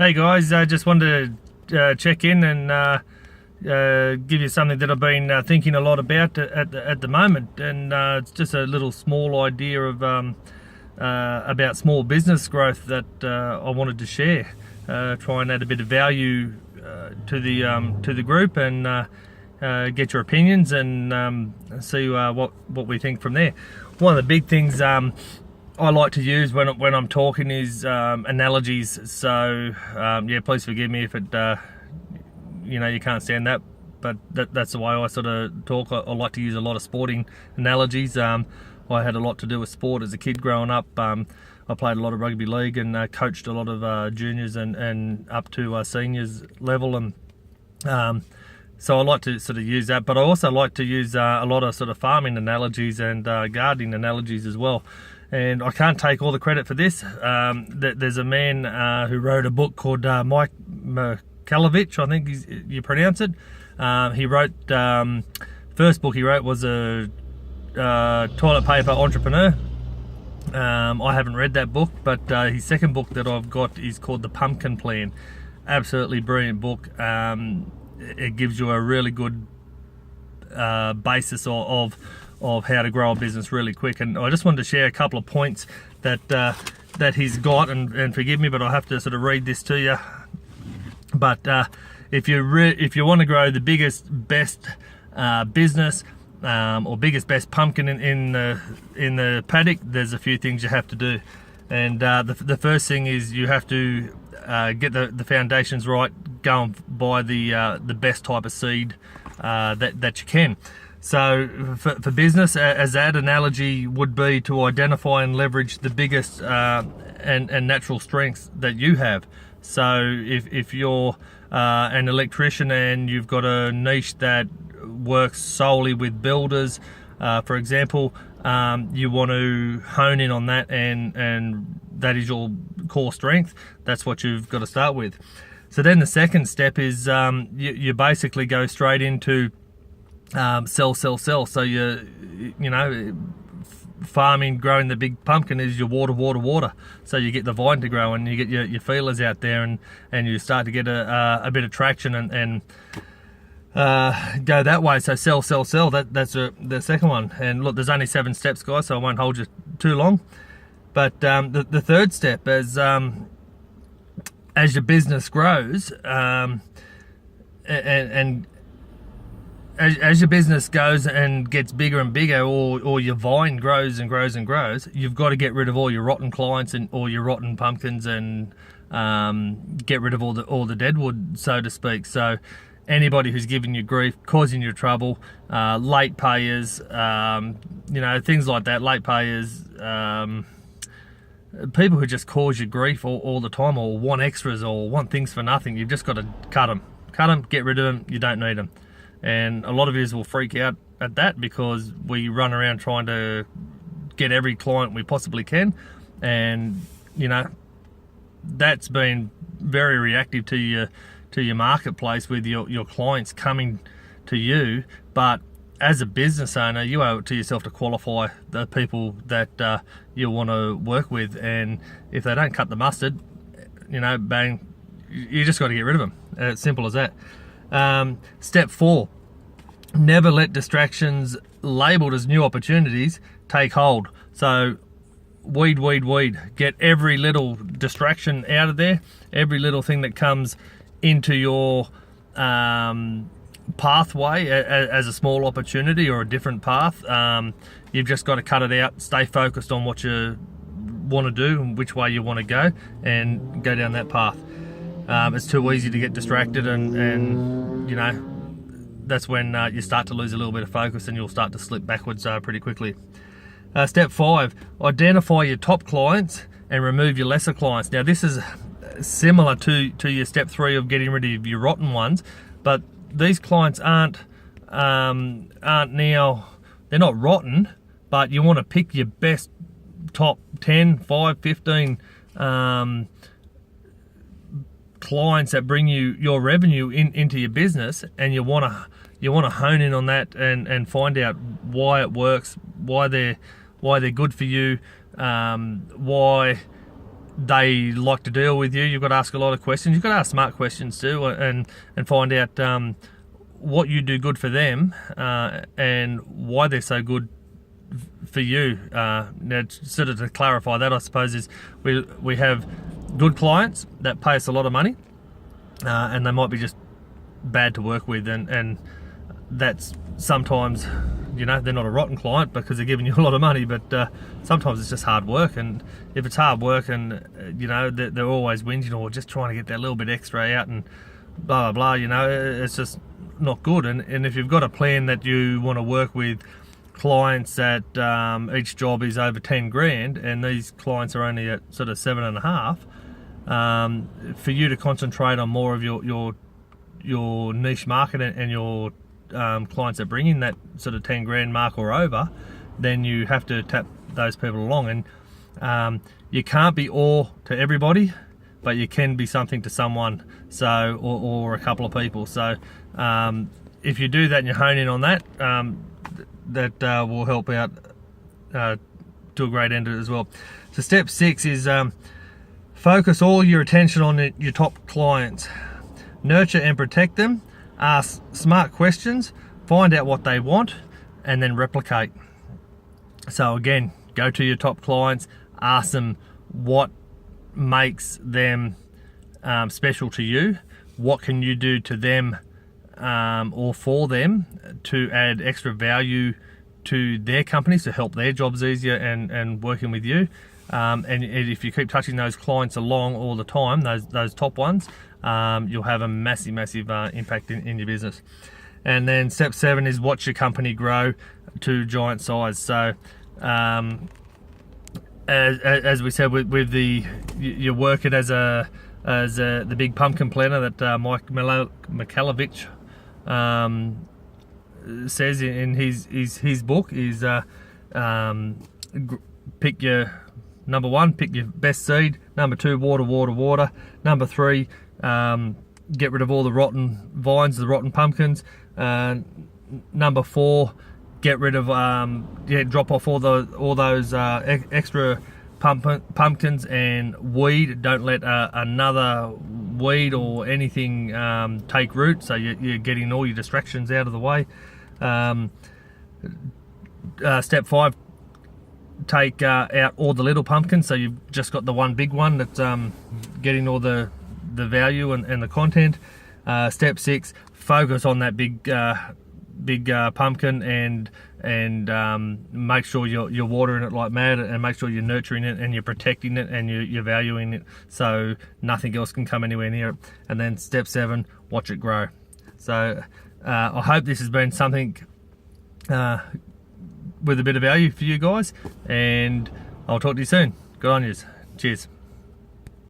Hey guys, just wanted to check in and give you something that I've been thinking a lot about at the moment, and it's just a little small idea of about small business growth that I wanted to share. Try and add a bit of value to the group and get your opinions and see what we think from there. One of the big things I like to use when I'm talking is analogies. So yeah, please forgive me if it you can't stand that, but that's the way I sort of talk. I like to use a lot of sporting analogies. I had a lot to do with sport as a kid growing up. I played a lot of rugby league and coached a lot of juniors and up to seniors level, and so I like to sort of use that. But I also like to use a lot of sort of farming analogies and gardening analogies as well. And I can't take all the credit for this. There's a man who wrote a book called Mike Michalowicz, I think you pronounce it. He wrote, first book he wrote was a toilet paper entrepreneur. I haven't read that book, but his second book that I've got is called The Pumpkin Plan. Absolutely brilliant book. It gives you a really good basis of how to grow a business really quick, and I just wanted to share a couple of points that he's got, and forgive me, but I have to sort of read this to you. But if you want to grow the biggest, best business or biggest, best pumpkin in the paddock, there's a few things you have to do, and the first thing is you have to get the foundations right. Go and buy the best type of seed that you can. So for business, as that analogy would be to identify and leverage the biggest and natural strengths that you have. So if you're an electrician and you've got a niche that works solely with builders, for example, you want to hone in on that, and that is your core strength. That's what you've got to start with. So then the second step is you basically go straight into sell. So you know, farming, growing the big pumpkin is your water. So you get the vine to grow, and you get your feelers out there, and you start to get a bit of traction and go that way. So sell. That's the second one. And look, there's only 7 steps, guys, so I won't hold you too long. But the third step is as your business grows, and as your business goes and gets bigger and bigger, or your vine grows and grows, you've got to get rid of all your rotten clients and all your rotten pumpkins, and get rid of all the deadwood, so to speak. So anybody who's giving you grief, causing you trouble, late payers, things like that, late payers, people who just cause you grief all the time, or want extras, or want things for nothing, you've just got to cut them, get rid of them. You don't need them. And a lot of us will freak out at that because we run around trying to get every client we possibly can, and that's been very reactive to your marketplace with your clients coming to you. But as a business owner, you owe it to yourself to qualify the people that you want to work with, and if they don't cut the mustard, bang, you just got to get rid of them. It's simple as that. Step 4, never let distractions labeled as new opportunities take hold. So weed. Get every little distraction out of there, every little thing that comes into your pathway as a small opportunity or a different path. You've just got to cut it out, stay focused on what you want to do and which way you want to go, and go down that path. It's too easy to get distracted, and that's when you start to lose a little bit of focus, and you'll start to slip backwards pretty quickly. Step 5, identify your top clients and remove your lesser clients. Now this is similar to your step 3 of getting rid of your rotten ones, but these clients aren't now, they're not rotten, but you want to pick your best top 10, 5, 15 clients that bring you your revenue into your business, and you want to hone in on that and find out why it works, why they're good for you, why they like to deal with you. You've got to ask a lot of questions. You've got to ask smart questions too, and find out what you do good for them and why they're so good for you. Now, sort of to clarify that, I suppose, is we have good clients that pay us a lot of money, and they might be just bad to work with, and that's sometimes, you know, they're not a rotten client because they're giving you a lot of money, but sometimes it's just hard work. And if it's hard work and you know they're always whinging or just trying to get that little bit extra out and blah blah blah, you know, it's just not good. And if you've got a plan that you want to work with clients that each job is over 10 grand and these clients are only at sort of 7.5, for you to concentrate on more of your niche market and your clients that bring in that sort of 10 grand mark or over, then you have to tap those people along. And you can't be all to everybody, but you can be something to someone, so or a couple of people. So if you do that and you hone in on that, that will help out to a great end as well. So step 6 is focus all your attention on your top clients. Nurture and protect them. Ask smart questions, find out what they want, and then replicate. So again, go to your top clients, ask them what makes them special to you, what can you do to them or for them to add extra value to their companies to help their jobs easier and working with you. And if you keep touching those clients along all the time, those top ones, you'll have a massive impact in your business. And then step 7 is watch your company grow to giant size. So as we said, with you're working as the big pumpkin planner that Mike Michalowicz says in his book is pick your number 1, pick your best seed. Number 2, water. Number 3, get rid of all the rotten vines, the rotten pumpkins. Number 4, get rid of drop off all those extra pumpkins and weed. Don't let another weed or anything take root, so you're getting all your distractions out of the way. Step 5, take out all the little pumpkins, so you've just got the one big one that's getting all the value and the content. Step 6, focus on that big pumpkin and make sure you're watering it like mad, and make sure you're nurturing it and you're protecting it and you're valuing it so nothing else can come anywhere near it. And then step 7, watch it grow. So I hope this has been something with a bit of value for you guys, and I'll talk to you soon. Good on yous. Cheers.